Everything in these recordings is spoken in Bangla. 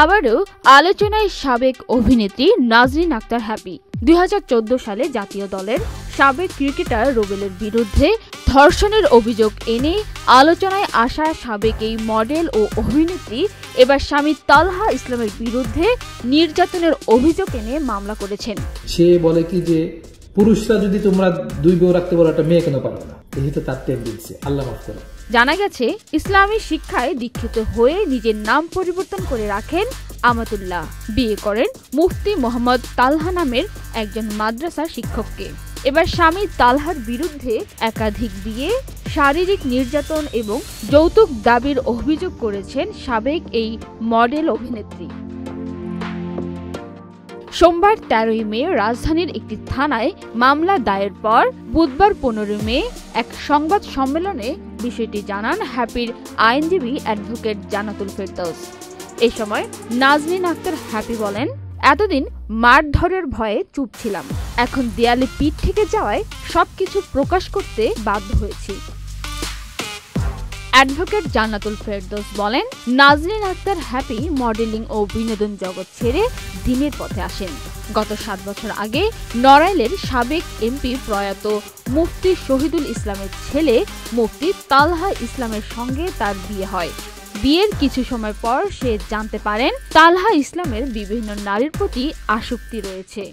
আবারও আলোচনায় সাবেক অভিনেত্রী নাজরিন আক্তার হ্যাপি। 2014 সালে জাতীয় দলের সাবেক ক্রিকেটার রুবেলের বিরুদ্ধে ধর্ষণের অভিযোগ এনে আলোচনায় আসা সাবেক এই মডেল ও অভিনেত্রী এবার স্বামী তালহা ইসলামের বিরুদ্ধে নির্যাতনের অভিযোগ এনে মামলা করেছেন। সে বলে কি যে পুরুষরা যদি তোমরা দুই বউ রাখতে পারো একটা মেয়ে কেন পারো না, এই তো তার টেন্ডেন্সি। আল্লাহ মাফ করো। জানা গেছে ইসলামী শিক্ষায় দীক্ষিত হয়ে নিজের নাম পরিবর্তন করে রাখেন আমাতুল্লাহ। বিয়ে করেন মুফতি মোহাম্মদ তালহা নামের একজন মাদ্রাসার শিক্ষককে। এবার স্বামী তালহার বিরুদ্ধে একাধিক বিয়ে, শারীরিক নির্যাতন এবং যৌতুক দাবির অভিযোগ করেছেন সাবেক এই মডেল অভিনেত্রী। সোমবার 13 মে রাজধানীর একটি থানায় মামলা দায়ের পর বুধবার 15 মে এক সংবাদ সম্মেলনে বিষয়টি জানান হ্যাপির আইনজীবী অ্যাডভোকেট জান্নাতুল ফেরদৌস। এ সময় নাজরিন আক্তার হ্যাপি বলেন, এতদিন মারধরের ভয়ে চুপ ছিলাম, এখন দেয়ালে পিঠ থেকে যাওয়ায় সবকিছু প্রকাশ করতে বাধ্য হয়েছি। অ্যাডভোকেট জান্নাতুল ফেরদৌস বলেন, নাজরিন আক্তার হ্যাপি মডেলিং ও বিনোদন জগৎ ছেড়ে দিনের পথে আসেন। গত 7 বছর আগে নড়াইলের সাবেক এমপি প্রয়াত মুফতি শহীদুল ইসলামের ছেলে মুফতি তালহা ইসলামের সঙ্গে তার বিয়ে হয়। বিয়ের কিছু সময় পর সে জানতে পারেন তালহা ইসলামের বিভিন্ন নারীর প্রতি আসক্তি রয়েছে।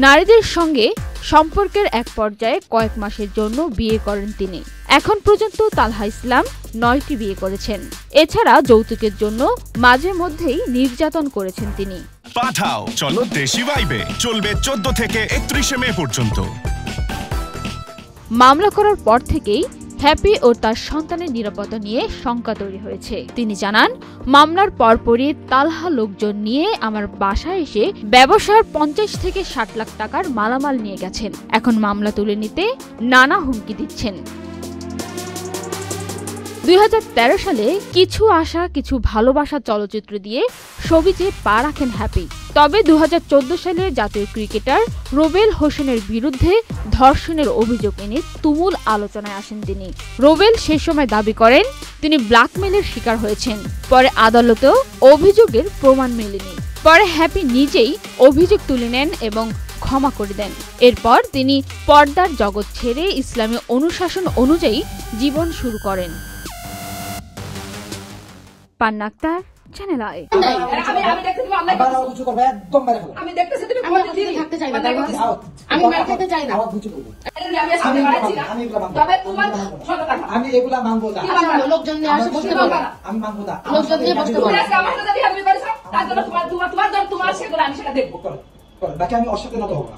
নারীদের সঙ্গে সম্পর্কের এক পর্যায়ে কয়েক মাসের জন্য বিয়ে করেন তিনি। এখন পর্যন্ত তালহা ইসলাম 9টি বিয়ে করেছেন। এছাড়া যৌতুকের জন্য মাঝে মধ্যেই নির্যাতন করেছেন তিনি। পাঠাও চলো দেশি ভাইবে, চলবে 14 থেকে 31 মে পর্যন্ত। মামলা করার পর থেকেই হ্যাপি ও তার সন্তানের নিরাপত্তা নিয়ে শঙ্কা তৈরি হয়েছে। তিনি জানান, মামলার পরপরই তালহা লোকজন নিয়ে আমার বাসায় এসে ব্যবসার 50 থেকে 60 লাখ টাকার মালামাল নিয়ে গেছেন। এখন মামলা তুলে নিতে নানা হুমকি দিচ্ছেন। 2013 সালে কিছু আশা কিছু ভালোবাসা চলচ্চিত্র দিয়ে সবিজে পা রাখেন হ্যাপি। তবে 2014 সালে জাতীয় ক্রিকেটার রুবেল হোসেনের বিরুদ্ধে ধর্ষণের অভিযোগ এনে তুমুল আলোচনায় আসেন তিনি। রুবেল সে সময় দাবি করেন তিনি ব্ল্যাকমেলের শিকার হয়েছেন। পরে আদালতেও অভিযোগের প্রমাণ মেলেনি। পরে হ্যাপি নিজেই অভিযোগ তুলে নেন এবং ক্ষমা করে দেন। এরপর তিনি পর্দার জগৎ ছেড়ে ইসলামী অনুশাসন অনুযায়ী জীবন শুরু করেন। পান্না আক্তার, চ্যানেল আই। বাকি আমি ওর সাথে নত হবো না।